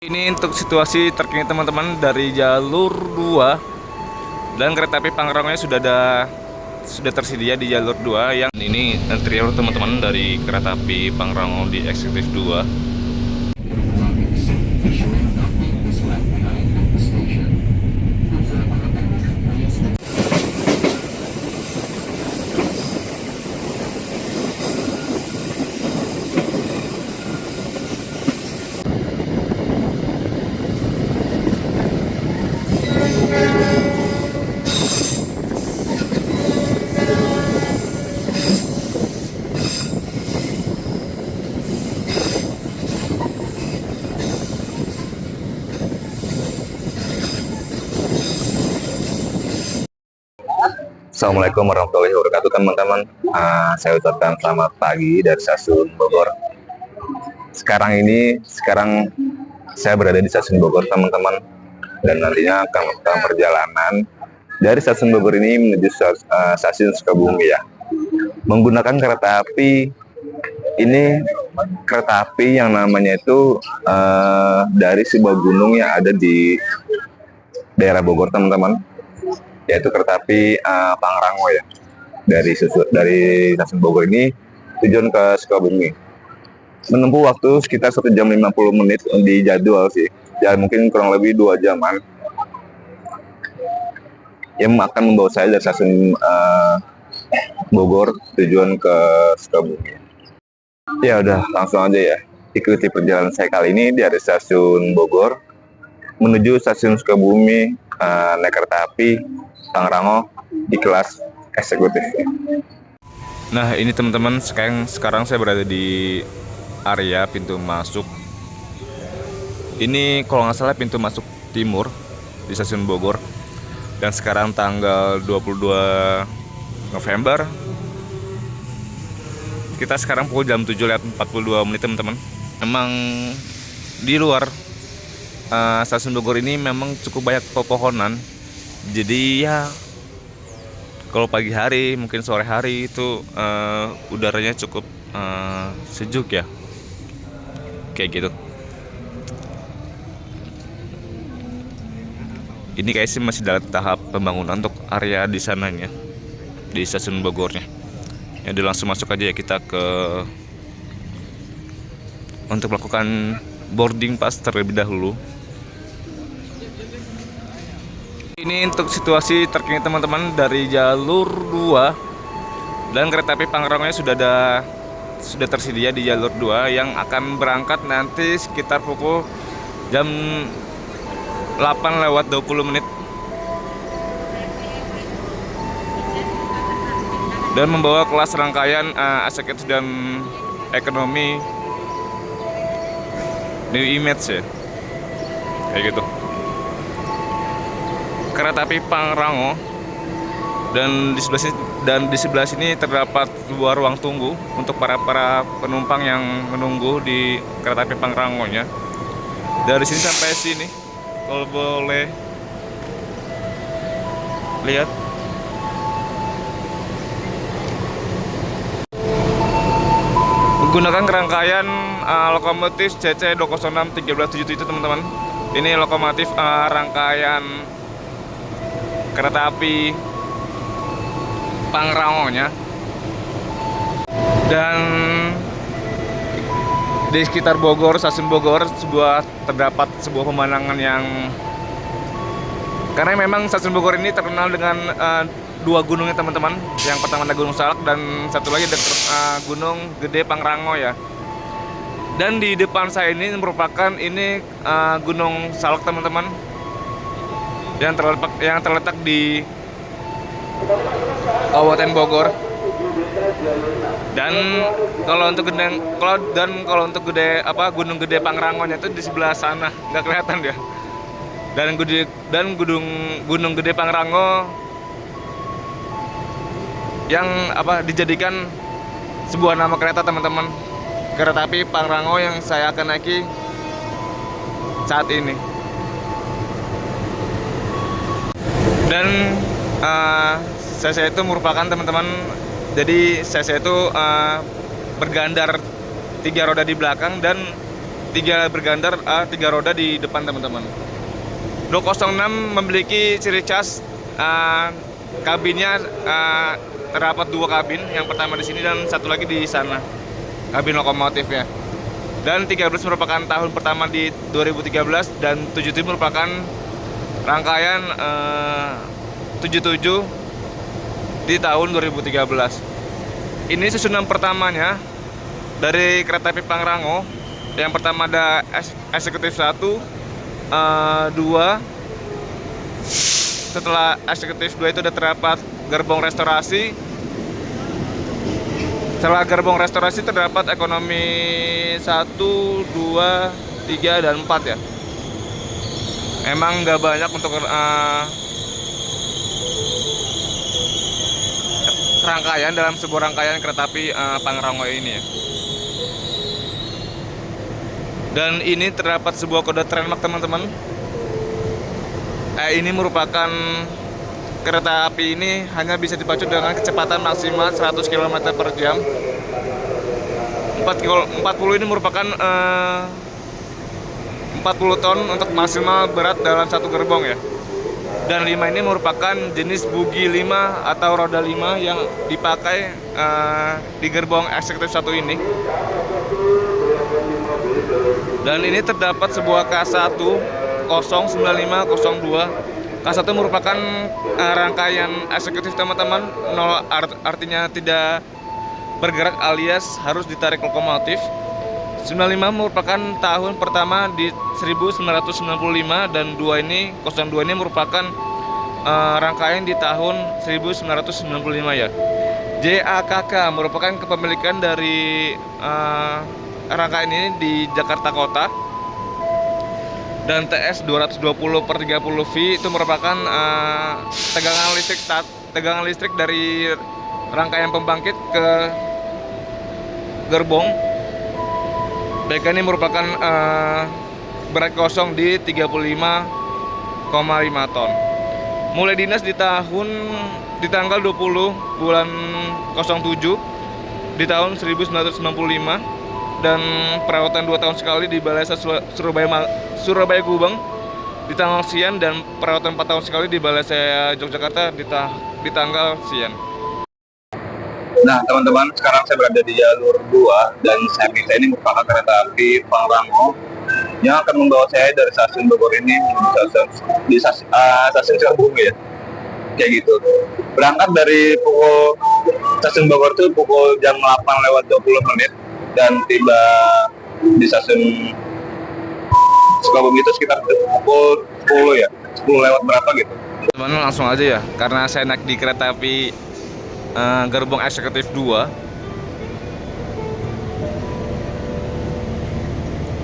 Ini untuk situasi terkini teman-teman dari jalur 2 dan kereta api Pangrangonya sudah tersedia di jalur 2. Yang ini antrian teman-teman dari kereta api Pangrango di eksekutif 2. Assalamualaikum warahmatullahi wabarakatuh teman-teman. Saya ucapkan selamat pagi dari stasiun Bogor. Sekarang saya berada di stasiun Bogor teman-teman, dan nantinya akan melakukan perjalanan dari stasiun Bogor ini menuju stasiun Sukabumi ya. Menggunakan kereta api ini, kereta api yang namanya itu dari sebuah gunung yang ada di daerah Bogor teman-teman, yaitu kereta api Pangrango ya. Dari stasiun Bogor ini tujuan ke Sukabumi menempuh waktu sekitar 1 jam 50 menit di jadwal sih ya, mungkin kurang lebih 2 jaman yang akan membawa saya dari stasiun Bogor tujuan ke Sukabumi. Ya udah, langsung aja ya, ikuti perjalanan saya kali ini dari stasiun Bogor menuju stasiun Sukabumi, naik kereta api Pangrango di kelas eksekutif. Nah, ini teman-teman, sekarang saya berada di area pintu masuk. Ini kalau nggak salah pintu masuk timur di stasiun Bogor. Dan sekarang tanggal 22 November. Kita sekarang pukul jam 7:42 teman-teman. Memang di luar stasiun Bogor ini memang cukup banyak pepohonan. Jadi ya kalau pagi hari, mungkin sore hari itu udaranya cukup sejuk ya, kayak gitu. Ini kayak sih masih dalam tahap pembangunan untuk area di sananya, di stasiun Bogornya. Ya udah, langsung masuk aja ya kita untuk melakukan boarding pass terlebih dahulu. Ini untuk situasi terkini teman-teman dari jalur 2 dan kereta api Pangrangonya sudah tersedia di jalur 2 yang akan berangkat nanti sekitar pukul jam 8:20 dan membawa kelas rangkaian eksekutif dan ekonomi New Image ya, kayak gitu. Kereta api Pangrango, dan di sebelah sini terdapat sebuah ruang tunggu untuk para penumpang yang menunggu di kereta api Pangrangonya. Dari sini sampai sini, kalau boleh lihat, menggunakan rangkaian lokomotif CC 206 1377 itu teman-teman. Ini lokomotif rangkaian kereta api Pangrangonya. Dan di sekitar Bogor, stasiun Bogor, terdapat sebuah pemandangan yang, karena memang stasiun Bogor ini terkenal dengan dua gunungnya teman-teman. Yang pertama ada Gunung Salak dan satu lagi ada Gunung Gede Pangrango ya. Dan di depan saya ini merupakan Gunung Salak teman-teman, yang terletak di Kabupaten Bogor. Dan kalau untuk Gunung Gede Pangrangonya itu di sebelah sana, nggak kelihatan ya. Dan Gunung Gede Pangrango yang dijadikan sebuah nama kereta teman-teman, kereta api Pangrango yang saya akan naiki saat ini. Dan CC itu merupakan teman-teman, jadi CC itu bergandar 3 roda di belakang dan 3 bergandar, 3 roda di depan teman-teman. 206 memiliki ciri khas kabinnya, terdapat 2 kabin, yang pertama di sini dan satu lagi di sana, kabin lokomotifnya. Dan 13 merupakan tahun pertama di 2013 dan 77 merupakan rangkaian 77 di tahun 2013. Ini susunan pertamanya dari kereta api Pangrango. Yang pertama ada eksekutif 1, 2. Setelah eksekutif 2 itu ada terdapat gerbong restorasi. Setelah gerbong restorasi terdapat ekonomi 1, 2, 3, dan 4 ya. Emang nggak banyak untuk rangkaian dalam sebuah rangkaian kereta api Pangrango ini ya. Dan ini terdapat sebuah kode trademark teman-teman. Ini merupakan kereta api ini hanya bisa dipacu dengan kecepatan maksimal 100 km per jam. 40 ini merupakan 40 ton untuk maksimal berat dalam satu gerbong ya. Dan 5 ini merupakan jenis bugi 5 atau roda 5 yang dipakai di gerbong eksekutif 1 ini. Dan ini terdapat sebuah K1 09502. K1 merupakan rangkaian eksekutif teman-teman, 0 artinya tidak bergerak alias harus ditarik lokomotif. 95 merupakan tahun pertama di 1995 dan 02 ini merupakan rangkaian di tahun 1995 ya. JAKK merupakan kepemilikan dari rangkaian ini di Jakarta Kota. Dan TS 220/30V itu merupakan tegangan listrik dari rangkaian pembangkit ke gerbong. BK ini merupakan berat kosong di 35,5 ton. Mulai dinas di tanggal 20 bulan 07 di tahun 1995 dan perawatan 2 tahun sekali di Balai Surabaya Gubeng di tanggal sian dan perawatan 4 tahun sekali di Balai Yogyakarta di tanggal sian. Nah, teman-teman, sekarang saya berada di jalur 2 dan saya ini merupakan kereta api Pangrango yang akan membawa saya dari stasiun Bogor ini di stasiun Sukabumi ya. Kayak gitu. Berangkat dari stasiun Bogor itu pukul jam 8:20 dan tiba di stasiun Sukabumi itu sekitar pukul 10 ya. 10 lewat berapa gitu. Teman-teman langsung aja ya, karena saya naik di kereta api gerbong eksekutif 2.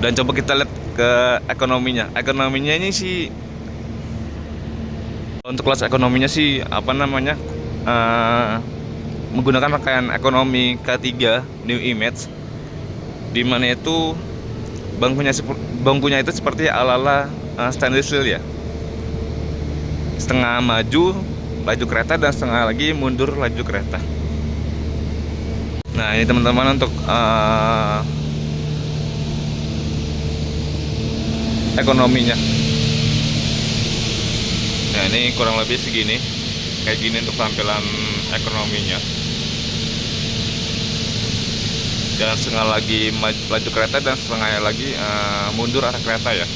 Dan coba kita lihat ke ekonominya. Ekonominya ini sih, untuk kelas ekonominya sih menggunakan rangkaian ekonomi K3 New Image, di mana itu bangkunya itu seperti ala-ala stainless steel ya. Setengah maju laju kereta dan setengah lagi mundur laju kereta. Nah, ini teman-teman untuk ekonominya. Nah, ini kurang lebih segini, kayak gini untuk tampilan ekonominya. Dan setengah lagi laju kereta dan setengah lagi mundur arah kereta ya,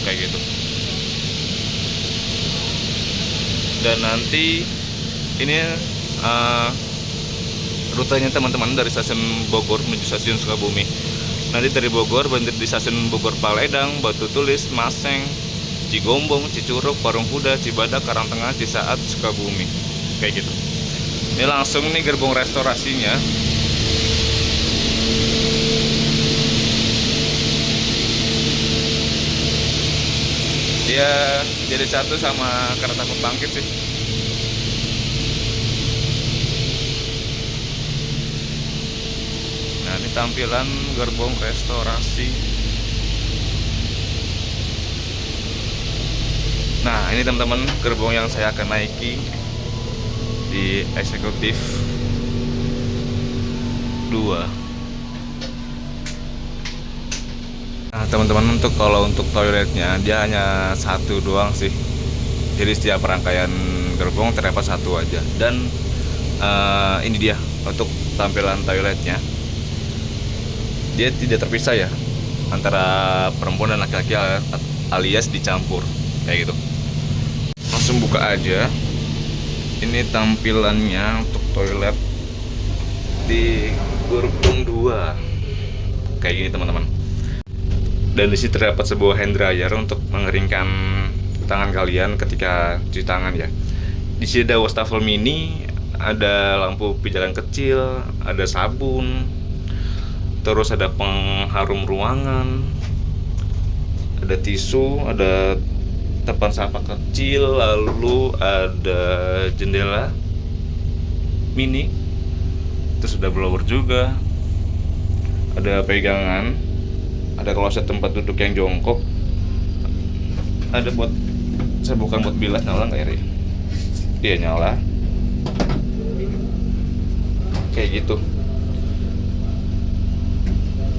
kayak gitu. Dan nanti ini rutenya teman-teman dari stasiun Bogor menuju stasiun Sukabumi. Nanti dari Bogor berhenti di stasiun Bogor Paledang, Batu Tulis, Maseng, Cigombong, Cicurug, Parung Kuda, Cibadak, Karangtengah, Cisaat, Sukabumi, kayak gitu. Ini langsung nih gerbong restorasinya. Dia jadi satu sama kereta pembangkit sih. Nah, ini tampilan gerbong restorasi. Nah, ini teman-teman gerbong yang saya akan naiki di eksekutif 2. Nah, teman-teman, kalau untuk toiletnya dia hanya satu doang sih. Jadi setiap rangkaian gerbong terdapat satu aja. Dan ini dia untuk tampilan toiletnya. Dia tidak terpisah ya antara perempuan dan laki-laki alias dicampur kayak gitu. Langsung buka aja. Ini tampilannya untuk toilet di gerbong 2 kayak gini teman-teman. Dan di sini terdapat sebuah hand dryer untuk mengeringkan tangan kalian ketika cuci tangan ya. Di sini ada wastafel mini, ada lampu pijakan kecil, ada sabun, terus ada pengharum ruangan, ada tisu, ada tempat sampah kecil, lalu ada jendela mini, terus ada blower juga, ada pegangan, ada kloset tempat duduk yang jongkok, ada buat bukan buat bilas. Nyala nggak ya? Iya nyala kayak gitu.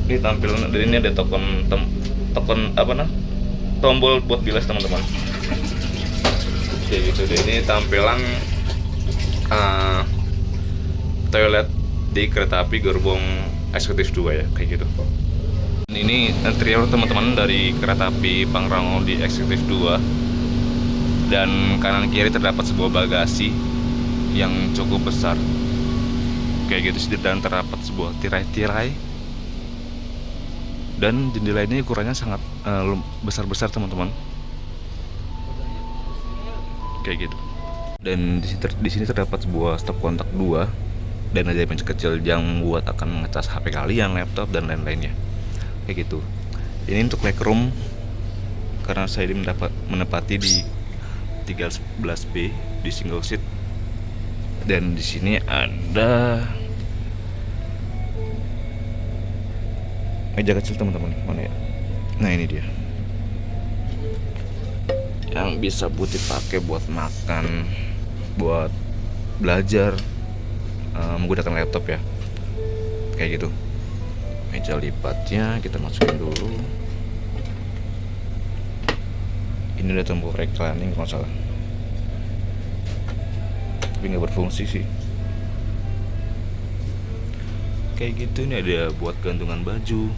Ini tampilan, dan ini ada tombol buat bilas teman-teman kayak gitu deh. Ini tampilan toilet di kereta api gerbong eksekutif 2 ya kayak gitu. Ini interior teman-teman dari kereta api Pangrango di eksekutif 2, dan kanan kiri terdapat sebuah bagasi yang cukup besar kayak gitu, dan terdapat sebuah tirai-tirai, dan jendela ini ukurannya sangat besar-besar teman-teman kayak gitu. Dan di sini terdapat sebuah stop kontak 2 dan ada pencet kecil yang buat akan ngecas HP kalian, laptop dan lain-lainnya kayak gitu. Ini untuk legroom karena saya menempati di 13B di single seat. Dan di sini ada meja kecil teman-teman, mana ya? Nah ini dia, yang bisa Putih pakai buat makan, buat belajar, menggunakan laptop ya kayak gitu. Meja lipatnya kita masukin dulu. Ini udah tombol reclining kalau salah, tapi nggak berfungsi sih kayak gitu. Ini ada buat gantungan baju.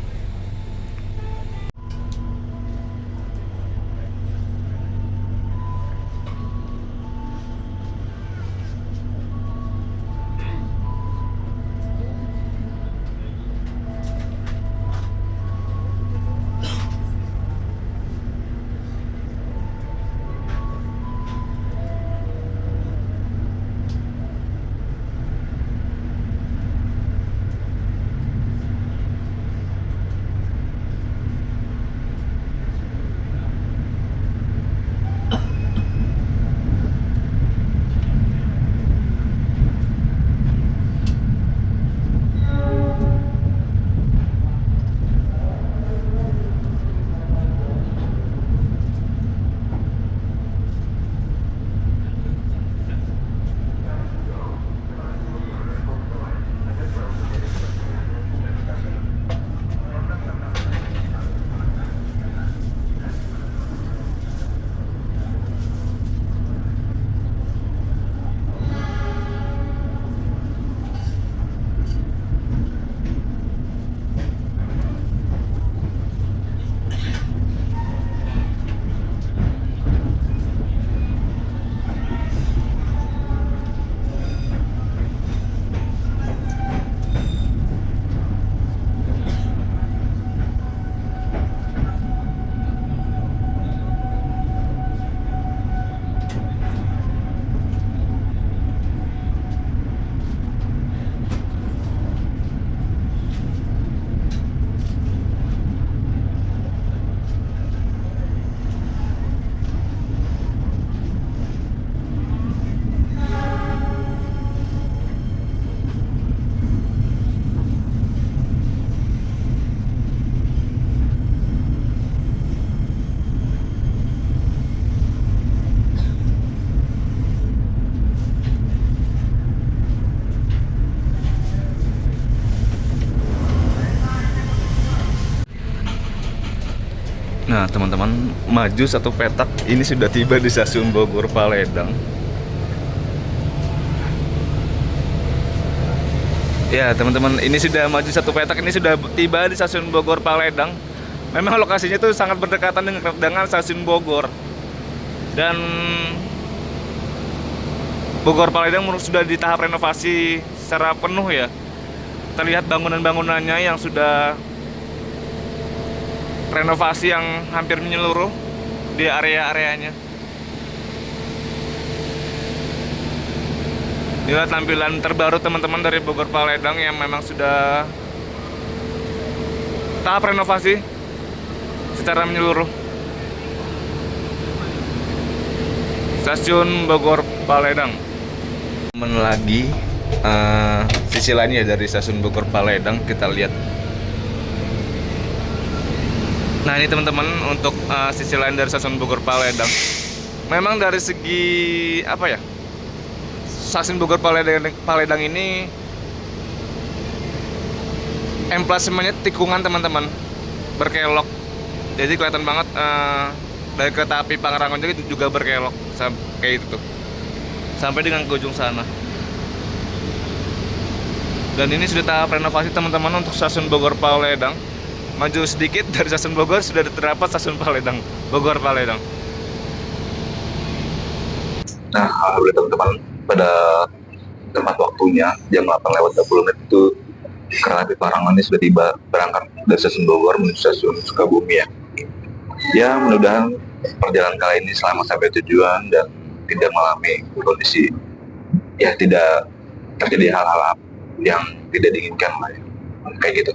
Nah teman-teman, Majus atau Petak ini sudah tiba di stasiun Bogor Paledang. Ya teman-teman, ini sudah Majus atau Petak ini sudah tiba di stasiun Bogor Paledang. Memang lokasinya itu sangat berdekatan dengan stasiun Bogor. Dan Bogor Paledang sudah di tahap renovasi secara penuh ya. Terlihat bangunan-bangunannya yang sudah renovasi yang hampir menyeluruh di area-areanya. Inilah tampilan terbaru teman-teman dari Bogor Paledang yang memang sudah tahap renovasi secara menyeluruh. Stasiun Bogor Paledang. Lagi sisi lainnya dari stasiun Bogor Paledang kita lihat. Nah ini teman-teman untuk sisi lain dari stasiun Bogor Paledang. Memang dari segi apa ya, stasiun Bogor Paledang ini emplasemennya tikungan teman-teman, berkelok. Jadi kelihatan banget dari kereta api Pangrango juga berkelok kayak itu tuh, sampai dengan ke ujung sana. Dan ini sudah tahap renovasi teman-teman untuk stasiun Bogor Paledang. Maju sedikit dari stasiun Bogor sudah terdapat stasiun Paledang, Bogor Paledang. Nah, alhamdulillah teman-teman, pada tempat waktunya jam 8:20 itu kereta api Pangrango ini sudah tiba berangkat dari stasiun Bogor menuju stasiun Sukabumi ya. Ya, mudah-mudahan perjalanan kali ini selamat sampai tujuan dan tidak mengalami kondisi ya tidak terjadi hal-hal yang tidak diinginkan lah ya. Kayak gitu.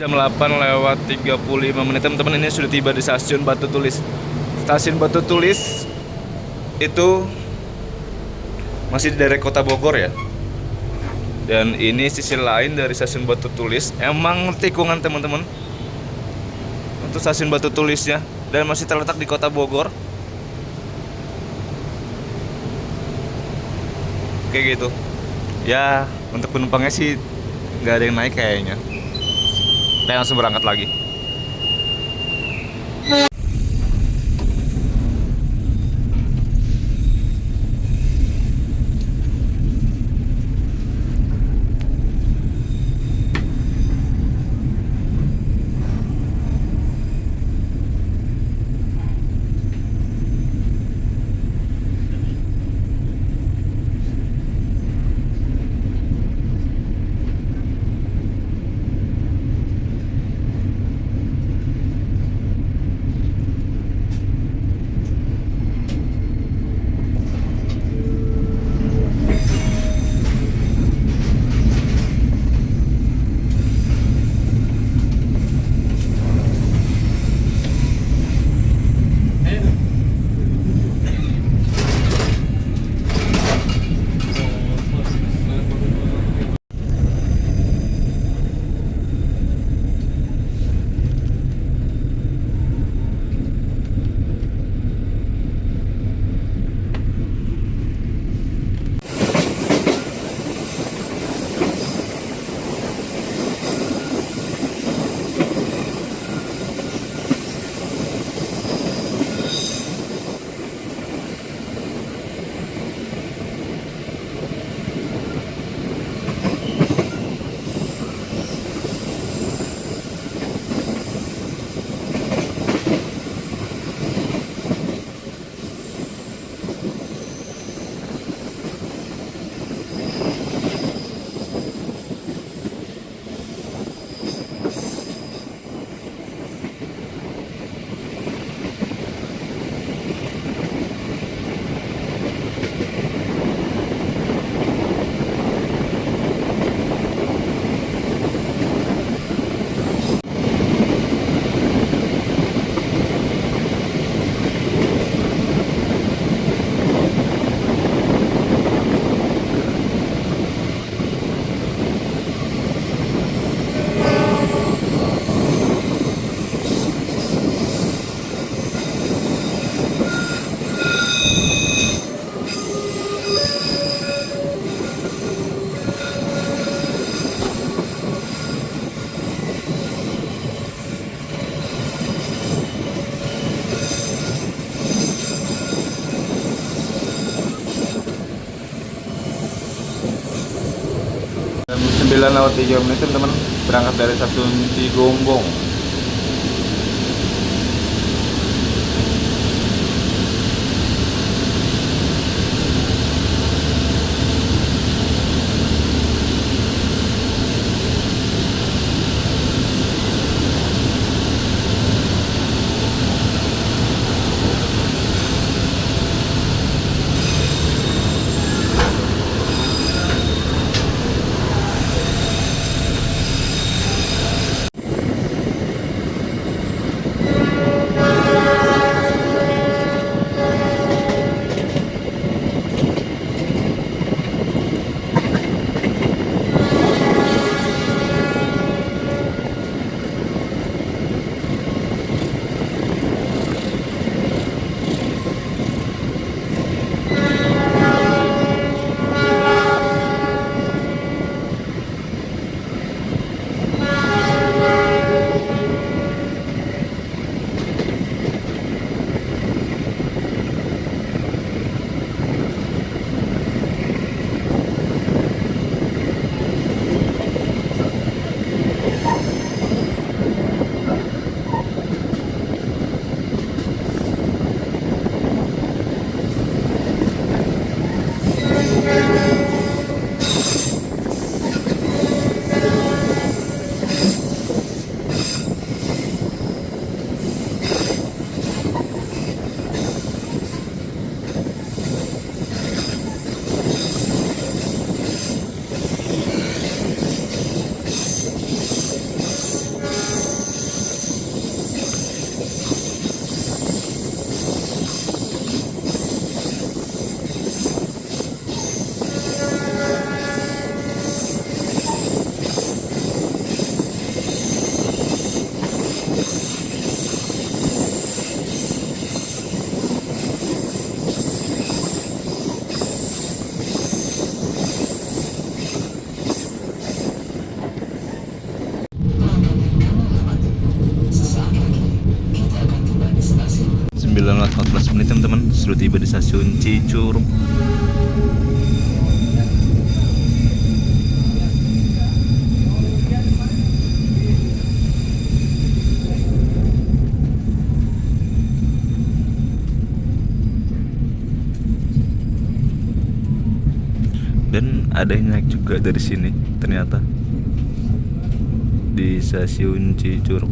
Jam 8:35 teman-teman, ini sudah tiba di stasiun Batu Tulis. Stasiun Batu Tulis itu masih di daerah Kota Bogor ya. Dan ini sisi lain dari stasiun Batu Tulis. Emang tikungan teman-teman untuk stasiun Batu Tulisnya, dan masih terletak di Kota Bogor. Kayak gitu. Ya, untuk penumpangnya sih nggak ada yang naik kayaknya. Kita langsung berangkat lagi. 9:03 teman-teman, berangkat dari stasiun Cigombong. Sembilan 14 teman-teman, sudah tiba di stasiun Cicurug. Dan ada yang naik juga dari sini ternyata di stasiun Cicurug.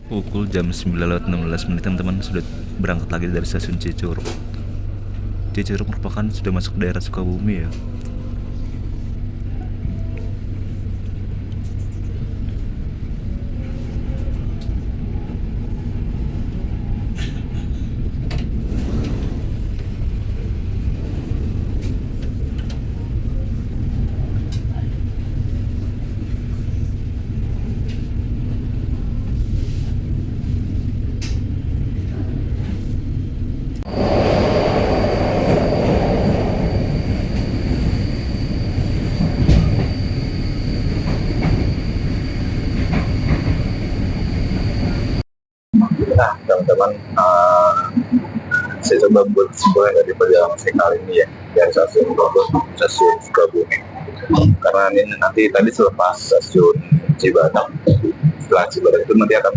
Pukul jam 9:16 teman-teman, sudah berangkat lagi dari stasiun Cicurug. Cicurug merupakan sudah masuk daerah Sukabumi ya. Nah, teman-teman, saya coba buat sebuah dari perjalanan saya kali ini ya, dari stasiun Bogor ke stasiun Sukabumi. Karena ini nanti tadi selepas stasiun Cibadak, setelah Cibadak itu nanti akan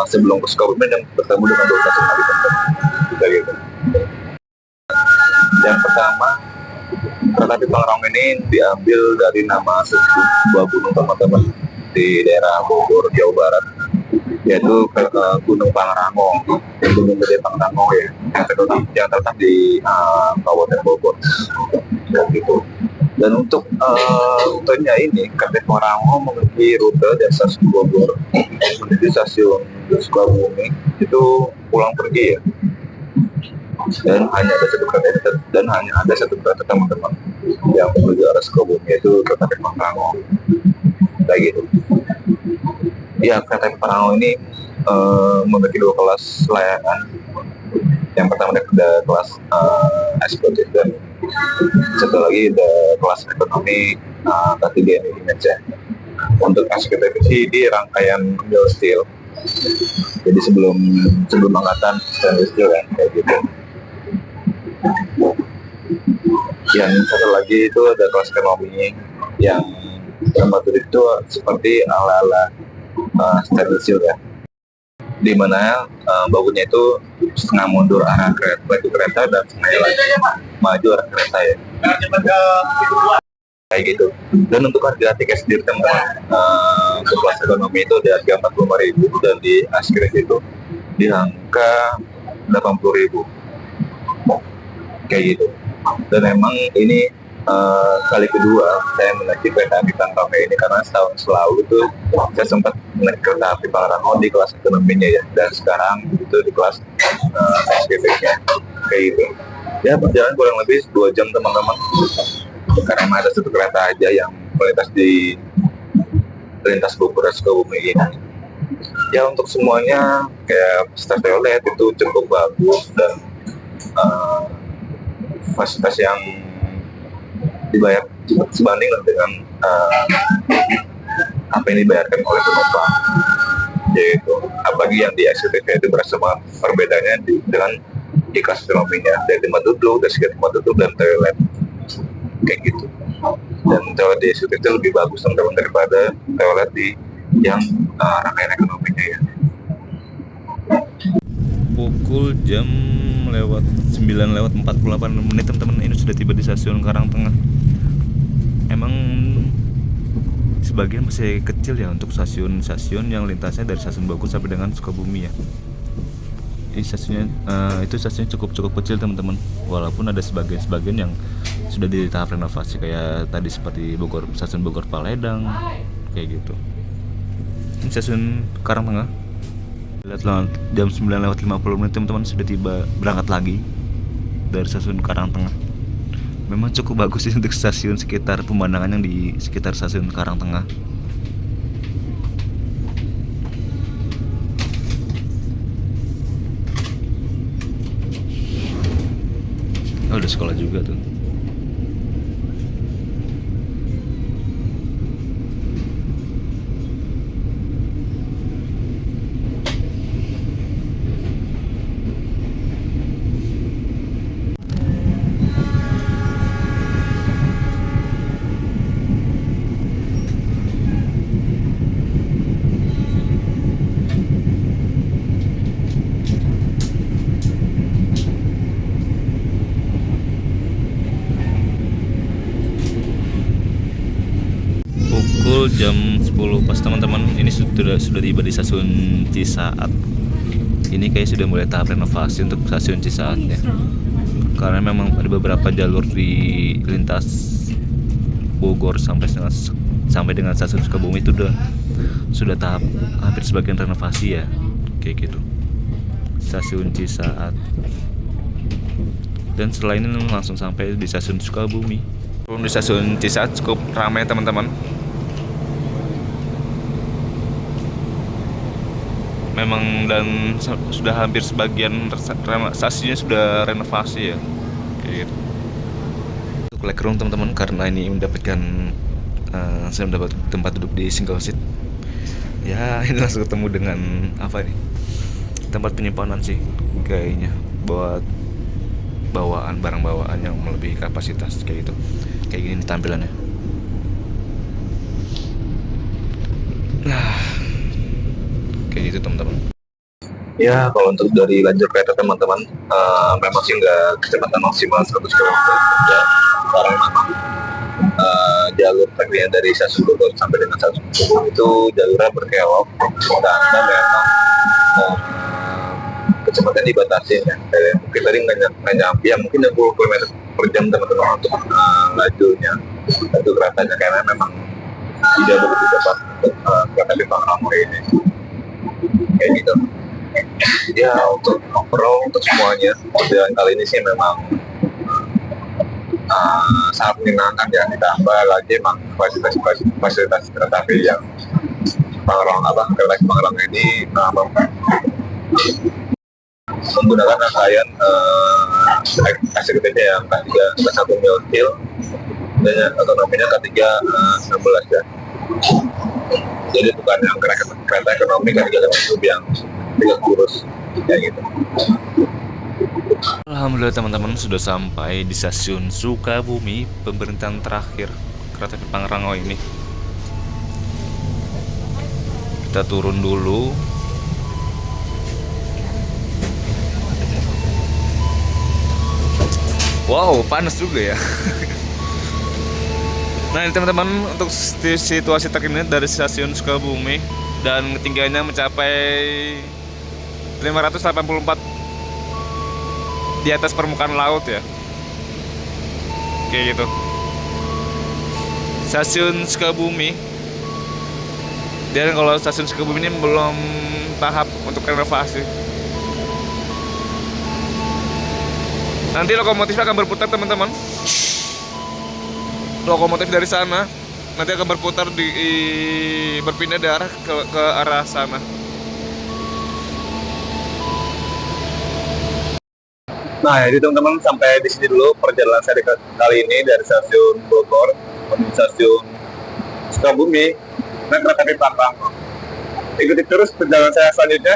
sebelum ke Sukabumi dan bertemu dengan dua stasiun lagi, teman-teman. Kita gitu. Yang pertama, kereta api Pangrango ini diambil dari nama sebuah gunung, teman-teman, di daerah Bogor, Jawa Barat, yaitu Gunung Pangrango, Gunung Gede Pangrango ya, yang terletak di Kabupaten Bogor, gitu. Dan untuk rutenya ini, kereta Pangrango memiliki rute dari stasiun Bogor menuju stasiun Sukabumi itu pulang pergi ya. Dan hanya ada satu kereta teman-teman yang menuju arah Sukabumi, yaitu kereta Pangrango, kayak gitu. Ya, kereta Pangrango ini memiliki dua kelas layanan. Yang pertama ada kelas eksekutif dan satu lagi ada kelas ekonomi K3 ini ya. Untuk eksekutif sih di rangkaian Middle Steel Jadi sebelum sebelum angkatan stainless steel kan kayak gitu. Yang satu lagi itu ada kelas ekonomi yang tempat duduk itu seperti ala-ala stainless steel ya, di mana bangunnya itu setengah mundur arah kereta dan setengah lagi maju arah kereta ya, kayak gitu. Dan untuk harga tiket sendiri teman-teman, untuk kelas ekonomi itu di harga 45.000 dan di askris itu di angka 80.000 kayak gitu. Dan emang ini kali kedua saya menaiki kereta api Pangrango ini, karena setahun selalu tuh saya sempat naik kereta api Pangrango di kelas ekonominya ya, dan sekarang itu di kelas SPP-nya kayak gitu. Ya perjalanan kurang lebih 2 jam teman-teman, karena ada satu kereta aja yang melintas di lintas Bogor Sukabumi ini. Ya untuk semuanya kayak fasilitas toilet itu cukup bagus dan fasilitas yang dibayar sebanding dengan apa yang dibayarkan oleh penumpang, yaitu apalagi yang di SPP itu berasa banget perbedaannya dengan di kelas ekonominya, dari tempat duduk, dari segi tempat duduk dan toilet kayak gitu. Dan toilet di SPP itu lebih bagus teman-teman daripada toilet di yang rangkaian ekonominya ya. Pukul jam lewat 9:48 menit teman-teman, ini sudah tiba di stasiun Karangtengah. Emang sebagian masih kecil ya untuk stasiun-stasiun yang lintasnya dari stasiun Bogor sampai dengan Sukabumi ya. Ini stasiunnya cukup kecil teman-teman, walaupun ada sebagian yang sudah di tahap renovasi kayak tadi seperti stasiun Bogor Paledang kayak gitu. Ini stasiun Karangtengah. Lihat jam 9:50 teman-teman, sudah tiba berangkat lagi dari stasiun Karangtengah. Memang cukup bagus sih untuk stasiun, sekitar pemandangan yang di sekitar stasiun Karangtengah. Oh, ada sekolah juga tuh. Pukul jam 10 pas teman-teman, ini sudah tiba di stasiun Cisaat. Ini kayak sudah mulai tahap renovasi untuk stasiun Cisaat ya, karena memang ada beberapa jalur di lintas Bogor sampai dengan stasiun Sukabumi itu sudah tahap hampir sebagian renovasi ya, kayak gitu. Stasiun Cisaat, dan setelah ini langsung sampai di stasiun Sukabumi. Di stasiun Cisaat cukup ramai teman-teman. Memang dan sudah hampir sebagian stasiunnya sudah renovasi ya, kayak gitu. Untuk legroom teman-teman, karena ini saya mendapat tempat duduk di single seat ya. Ini langsung ketemu dengan apa nih, tempat penyimpanan sih kayaknya, buat barang bawaan yang melebihi kapasitas kayak gitu. Kayak gini tampilannya. Nah, kayak gitu teman-teman. Ya kalau untuk dari lajur kereta teman-teman, memang sih nggak kecepatan maksimal 100 km ya, karena memang jalur tracknya dari stasiun Bogor sampai dengan stasiun Bogor itu jalurnya berkelok, dan memang kecepatan dibatasi ya. Mungkin tadi nggak nyampe ya, mungkin 60 km per jam teman-teman untuk laju keretanya, karena memang tidak begitu cepat untuk kereta di Pangrango ini kayak gitu. Ya untuk overall untuk semuanya perjalanan kali ini sih memang sangat menyenangkan ya, ditambah lagi emang fasilitas kereta api yang kereta Pangrango ini menggunakan rangkaian eksekutifnya yang K1 Milkil dan yang ekonominya K3 16 ya. Jadi bukan yang kereta ekonomi kan, juga yang tidak kurus kayak gitu. Alhamdulillah teman-teman, sudah sampai di stasiun Sukabumi, pemberhentian terakhir kereta api Pangrango ini. Kita turun dulu. Wow, panas juga ya. Nah ini teman-teman, untuk situasi terkini dari stasiun Sukabumi, dan ketinggiannya mencapai 584 di atas permukaan laut ya. Kayak gitu. Stasiun Sukabumi. Dan kalau stasiun Sukabumi ini belum tahap untuk renovasi. Nanti lokomotifnya akan berputar teman-teman. Lokomotif dari sana nanti akan berputar berpindah dari arah ke arah sana. Nah, jadi teman-teman, sampai di sini dulu perjalanan saya kali ini dari stasiun Bogor menuju stasiun Sukabumi naik kereta api Pangrango. Ikuti terus perjalanan saya selanjutnya.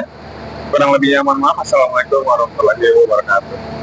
Kurang lebihnya mohon maaf. Assalamualaikum warahmatullahi wabarakatuh.